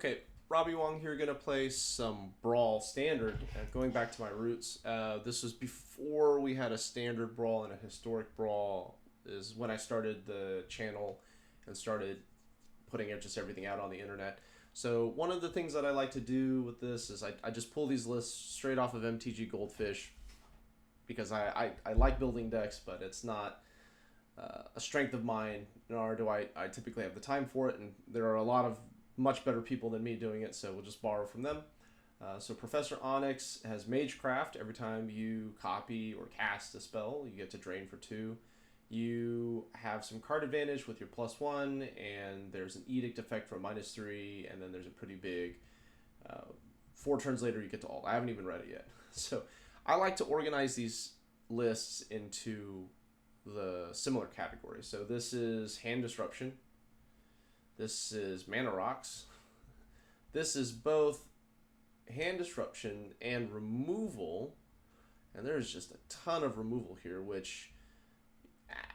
Okay, Robbie Wong here, gonna play some Brawl Standard. Going back to my roots, this was before we had a Standard Brawl and a Historic Brawl. Is when I started the channel and started putting just everything out on the internet. So one of the things that I like to do with this is I just pull these lists straight off of MTG Goldfish because I like building decks, but it's not a strength of mine, nor do I typically have the time for it, and there are a lot of much better people than me doing it, so we'll just borrow from them. So Professor Onyx has Magecraft. Every time you copy or cast a spell, you get to drain for 2. You have some card advantage with your +1, and there's an Edict effect for a -3, and then there's a pretty big 4 turns later you get to ult. I haven't even read it yet. So I like to organize these lists into the similar categories. So this is Hand Disruption. This is Mana Rocks. This is both Hand Disruption and Removal. And there's just a ton of removal here, which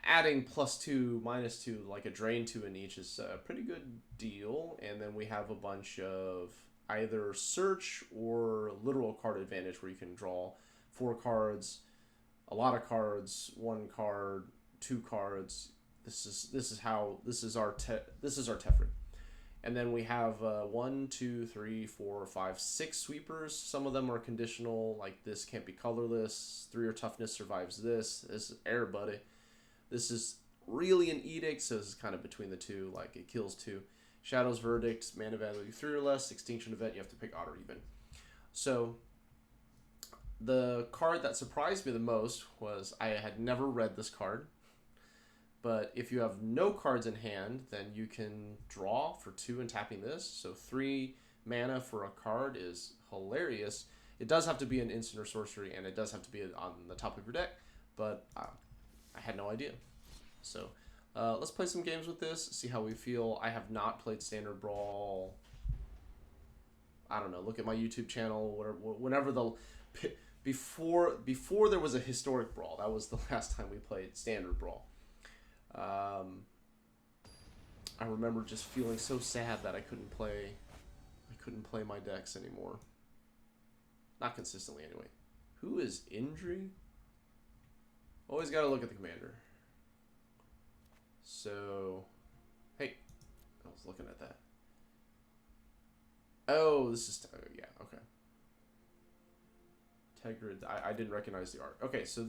adding +2, -2, like a drain 2 in each is a pretty good deal. And then we have a bunch of either search or literal card advantage where you can draw 4 cards, a lot of cards, 1 card, 2 cards. This is our Teferi. And then we have 1, 2, 3, 4, 5, 6 sweepers. Some of them are conditional, like this can't be colorless. 3 or toughness survives this. This is air, buddy. This is really an edict, so this is kind of between the two, like it kills 2. Shadow's Verdict, mana value 3 or less. Extinction event, you have to pick odd or even. So the card that surprised me the most was I had never read this card. But if you have no cards in hand, then you can draw for 2 and tapping this. So 3 mana for a card is hilarious. It does have to be an instant or sorcery, and it does have to be on the top of your deck. But I had no idea. So let's play some games with this, see how we feel. I have not played Standard Brawl. I don't know. Look at my YouTube channel. Whenever before there was a Historic Brawl, that was the last time we played Standard Brawl. I remember just feeling so sad that I couldn't play my decks anymore. Not consistently, anyway. Who is Indri? Always got to look at the commander. So, hey, I was looking at that. Oh, this is yeah, okay. Tegrid, I didn't recognize the art. Okay, so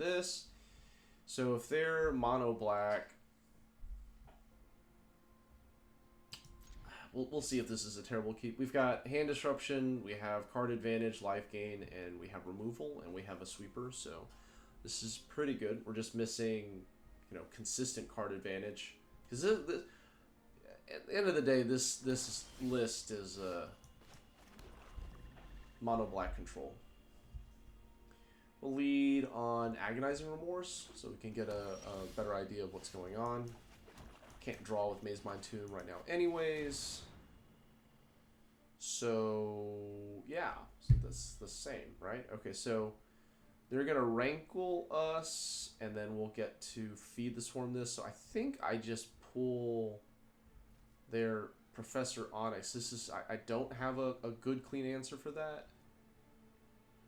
if they're mono black. We'll see if this is a terrible keep. We've got Hand Disruption, we have card advantage, life gain, and we have removal, and we have a sweeper. So this is pretty good. We're just missing, consistent card advantage. Because at the end of the day, this list is mono black control. We'll lead on Agonizing Remorse, so we can get a better idea of what's going on. Can't draw with Maze Mind Tomb right now anyways. So, yeah. So that's the same, right? Okay, so they're going to rankle us, and then we'll get to feed the swarm this. So I think I just pull their Professor Onyx. This is I don't have a good, clean answer for that.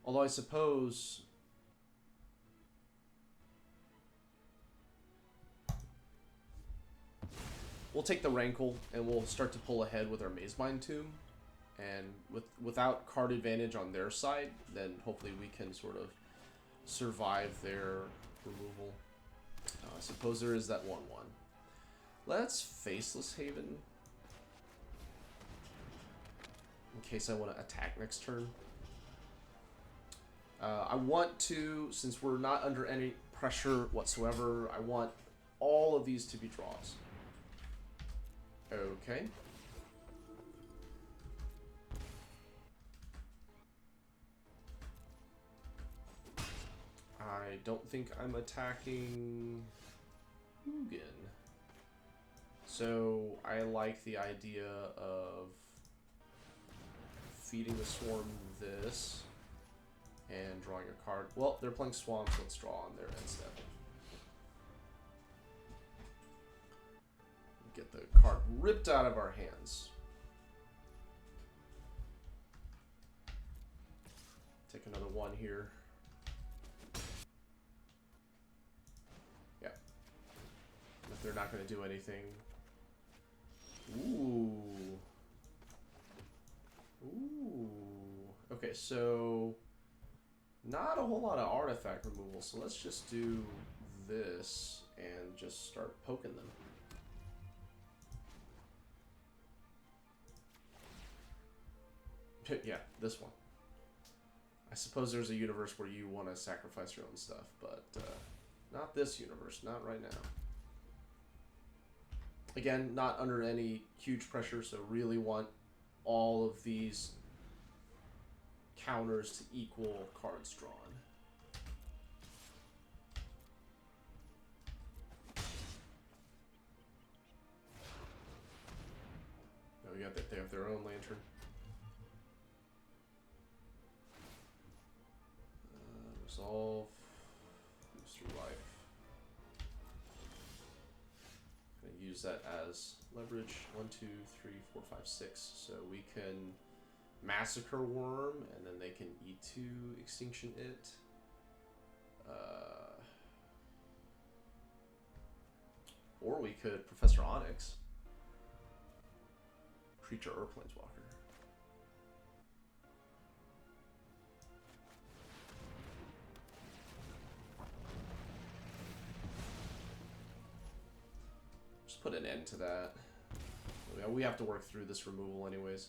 Although I suppose... we'll take the Rankle, and we'll start to pull ahead with our Maze Mind Tomb. And without card advantage on their side, then hopefully we can sort of survive their removal. I suppose there is that 1/1. Let's Faceless Haven. In case I want to attack next turn. I want to, since we're not under any pressure whatsoever, I want all of these to be draws. Okay. I don't think I'm attacking Hugin. So I like the idea of feeding the swarm this and drawing a card. Well, they're playing Swamp, so let's draw on their end step. Get the card ripped out of our hands. Take another one here. Yeah. If they're not going to do anything. Ooh. Ooh. Okay, so not a whole lot of artifact removal, so let's just do this and just start poking them. Yeah, this one. I suppose there's a universe where you want to sacrifice your own stuff, but not this universe, not right now. Again, not under any huge pressure, so really want all of these counters to equal cards drawn. Oh, you got that? They have their own lantern. Resolve. Moves through life. Gonna use that as leverage. 1, 2, 3, 4, 5, 6. So we can Massacre Worm, and then they can E2 Extinction it. Or we could Professor Onyx. Creature or Planeswalker. Just put an end to that. We have to work through this removal anyways.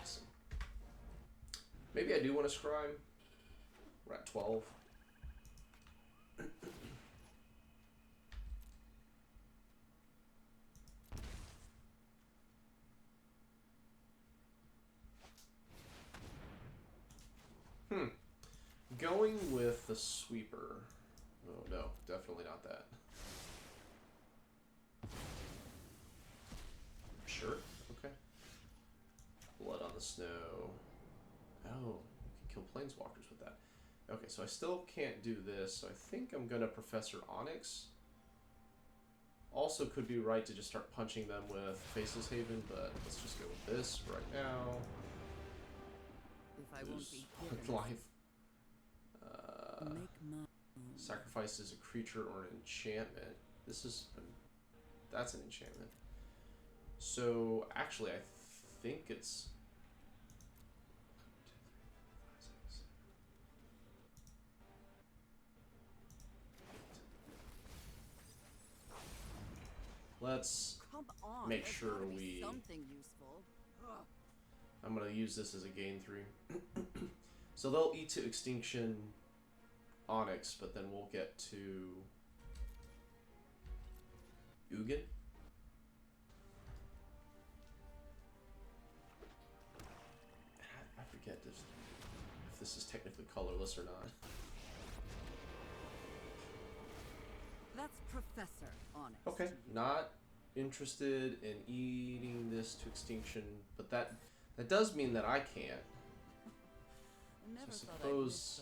Awesome. Maybe I do want to scribe. We're at 12. Going with the sweeper. Oh no, definitely not that. Sure, okay. Blood on the Snow. Oh, you can kill planeswalkers with that. Okay, so I still can't do this, so I think I'm gonna Professor Onyx. Also could be right to just start punching them with Faceless Haven, but let's just go with this right now. If I won't be life. Sacrifices a creature or an enchantment. That's an enchantment. So actually, I think it's 1, 2, 3, 4, 5, 6. Let's make sure we. I'm gonna use this as a gain 3. So they'll eat to extinction Onyx, but then we'll get to Ugin. I forget if this is technically colorless or not. That's Professor Onyx. Okay, not interested in eating this to extinction, but that does mean that I can't. I So I suppose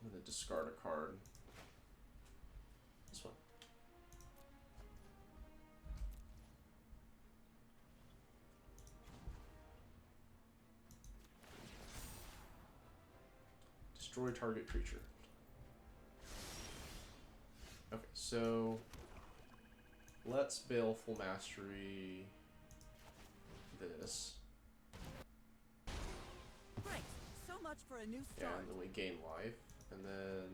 I'm going to discard a card. This one. Destroy target creature. Okay, so let's Baleful Mastery this. Great. So much for a new start. And then we gain life, and then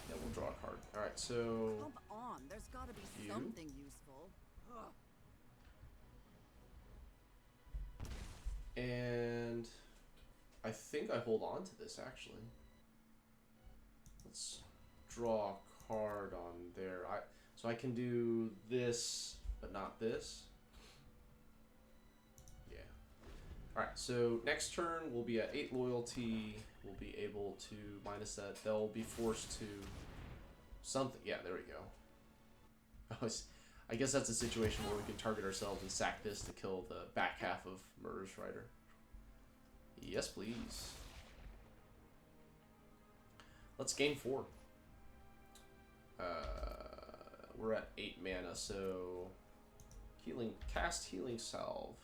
yeah, we'll draw a card. All right, so come on, there's got to be something useful. And I think I hold on to this actually. Let's draw a card on there. So I can do this, but not this. Yeah. All right. So next turn we'll be at 8 loyalty. We'll be able to minus that. They'll be forced to something. Yeah, there we go. I guess that's a situation where we can target ourselves and sack this to kill the back half of Murderous Rider. Yes, please. Let's gain 4. We're at 8 mana, so cast healing salve.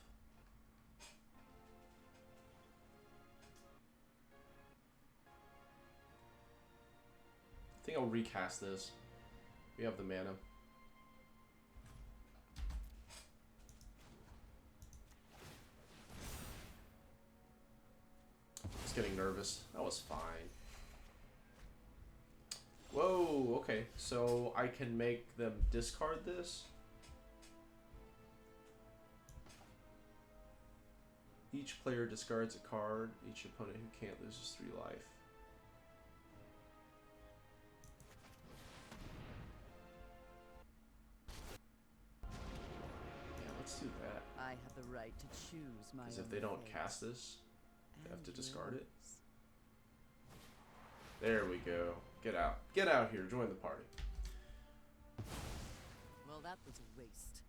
I think I'll recast this. We have the mana. Just getting nervous. That was fine. Whoa, okay. So I can make them discard this? Each player discards a card. Each opponent who can't loses 3 life. Yeah, let's do that. I have the right to choose my Because if own they don't fate. cast this, they have to And discard it. yours. There we go. Get out. Get out here. Join the party. Well, that was a waste.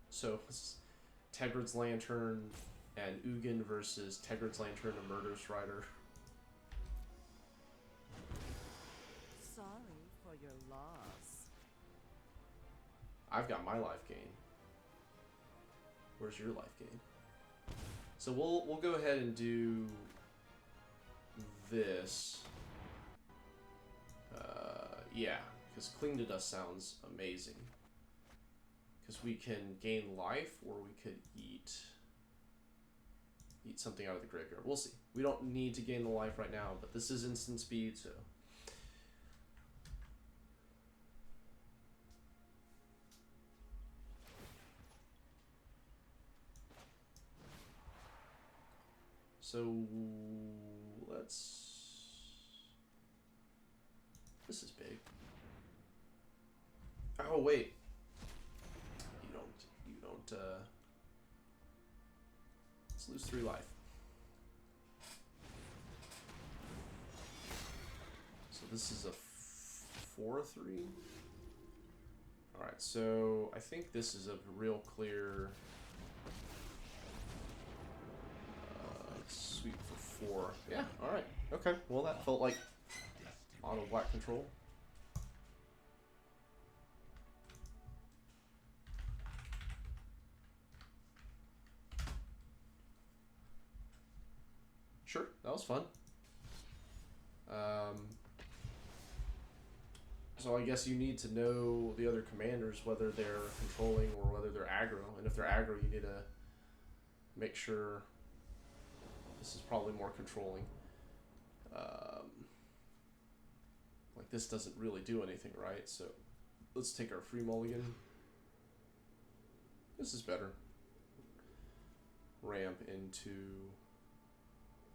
So, it's Tegrid's Lantern and Ugin versus Tegrid's Lantern and Murderous Rider. Sorry for your loss. I've got my life gain. Where's your life gain? So we'll go ahead and do this. Yeah, because Cling to Dust sounds amazing. Because we can gain life, or we could eat something out of the graveyard. We'll see. We don't need to gain the life right now, but this is instant speed, so. So let's. This is big. Oh wait. You don't. Let's lose 3 life. So this is a 4/3. All right. So I think this is a real clear. Sweep for 4. Yeah, alright. Okay, well that felt like auto black control. Sure, that was fun. So I guess you need to know the other commanders, whether they're controlling or whether they're aggro. And if they're aggro, you need to make sure. This is probably more controlling. Like this doesn't really do anything, right? So let's take our free mulligan. This is better. Ramp into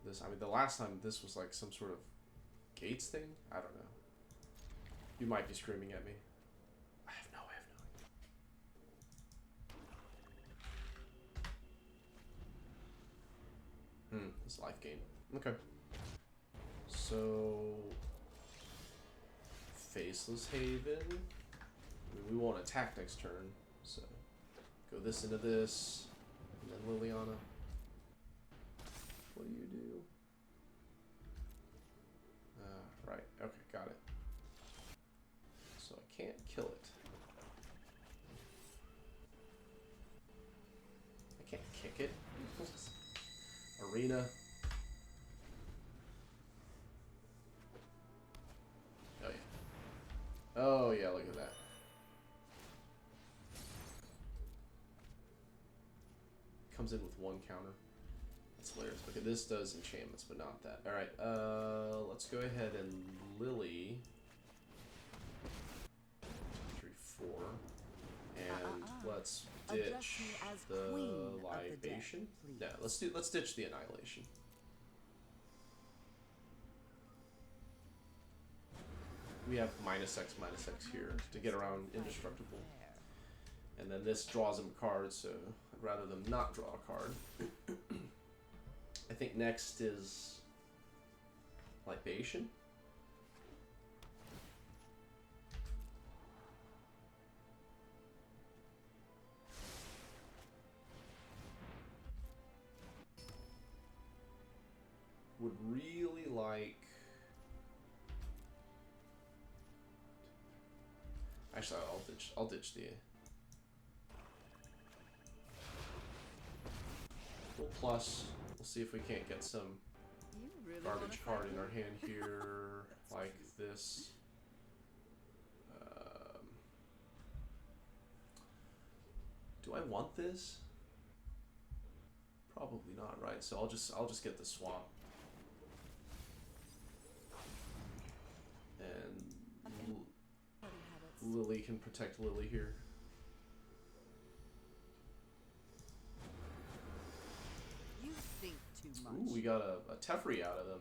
this. I mean, the last time this was like some sort of gates thing. I don't know. You might be screaming at me. I have no idea. It's life gain. Okay. So Faceless Haven. I mean, we won't attack next turn, so go this into this, and then Liliana. What do you do? Right. Okay, got it. So I can't kill it. I can't kick it. Arena. Oh yeah. Oh yeah, look at that. Comes in with 1 counter. That's hilarious. Okay, this does enchantments, but not that. Alright, let's go ahead and Lily. 3, 4. And let's ditch the libation. Yeah, let's ditch the annihilation. We have -X here to get around indestructible. And then this draws them a card, so I'd rather them not draw a card. I think next is Libation? Would really like... Actually, I'll ditch the... We'll plus. We'll see if we can't get some You really garbage wanna card fight in our me? hand here, like this. Do I want this? Probably not, right? So I'll just get the swamp. And Party habits. Lily can protect Lily here. You think too much. Ooh, we got a Teferi out of them.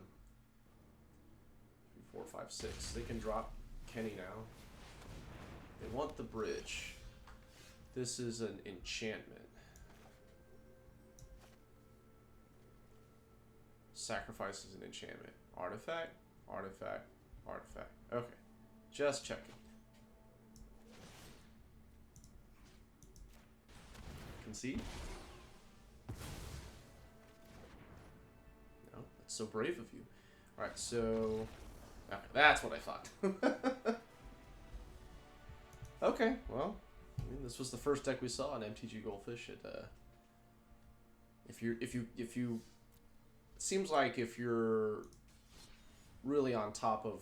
3, 4, 5, 6. They can drop Kenny now. They want the bridge. This is an enchantment. Sacrifice is an enchantment. Artifact, artifact, artifact. Okay. Just checking. Concede? No, that's so brave of you. Alright, so... Okay, that's what I thought. Okay, well, I mean, this was the first deck we saw on MTG Goldfish. If you, it seems like if you're really on top of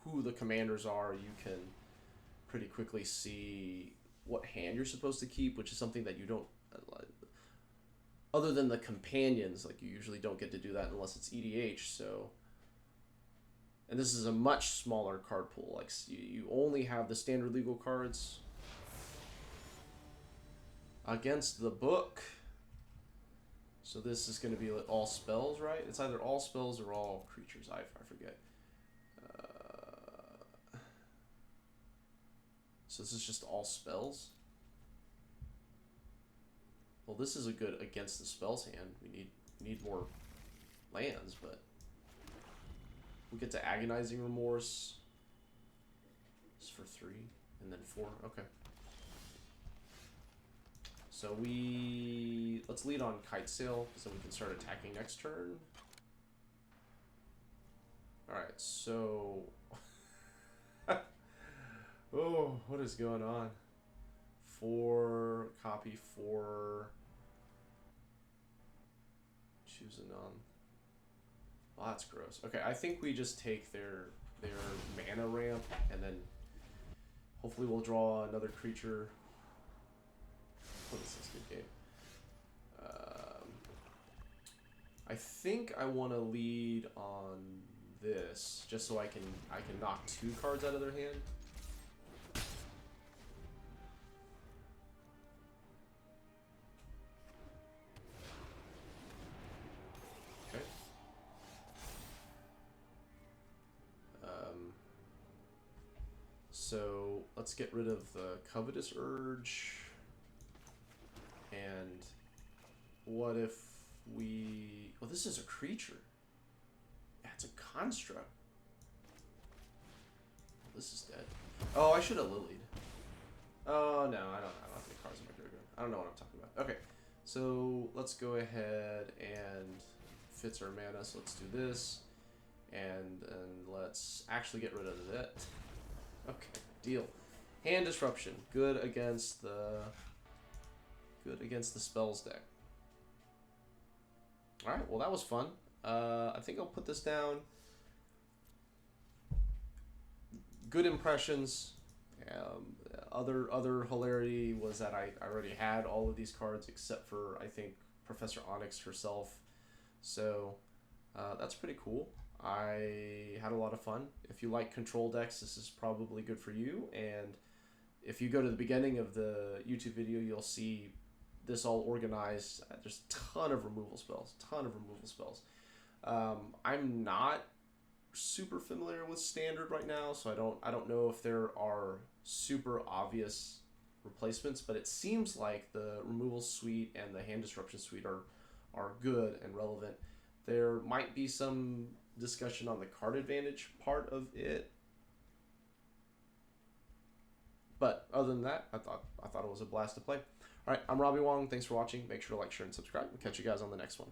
who the commanders are, you can pretty quickly see what hand you're supposed to keep, which is something that you don't, other than the companions, like you usually don't get to do that unless it's EDH. So. And this is a much smaller card pool. Like you only have the standard legal cards against the book. So this is going to be like all spells, right? It's either all spells or all creatures. I forget. So this is just all spells. Well, this is a good against the spells hand. We need more lands, but. We get to Agonizing Remorse. It's for 3, and then 4. Okay. So let's lead on Kite Sail, because then we can start attacking next turn. Alright, so... Oh, what is going on? 4, copy 4. Choose a non. Oh, that's gross. Okay, I think we just take their mana ramp, and then hopefully we'll draw another creature. Oh, this is a good game. I think I want to lead on this, just so I can knock 2 cards out of their hand. So let's get rid of the Covetous Urge. And what if we... Oh, this is a creature. Yeah, it's a construct. This is dead. Oh, I should have lilied. Oh, no, I don't have any cards in my graveyard. I don't know what I'm talking about. Okay, so let's go ahead and fits our mana. So let's do this. And let's actually get rid of that. Okay, deal. Hand Disruption, good against the spells deck. All right, well that was fun. I think I'll put this down. Good impressions. Other hilarity was that I already had all of these cards except for I think Professor Onyx herself. So that's pretty cool. I had a lot of fun. If you like control decks, this is probably good for you. And if you go to the beginning of the YouTube video, you'll see this all organized. There's a ton of removal spells. I'm not super familiar with standard right now, so I don't know if there are super obvious replacements, but it seems like the removal suite and the hand disruption suite are good and relevant. There might be some discussion on the card advantage part of it. But other than that, I thought it was a blast to play. All right, I'm Robbie Wong. Thanks for watching. Make sure to like, share, and subscribe. We'll catch you guys on the next one.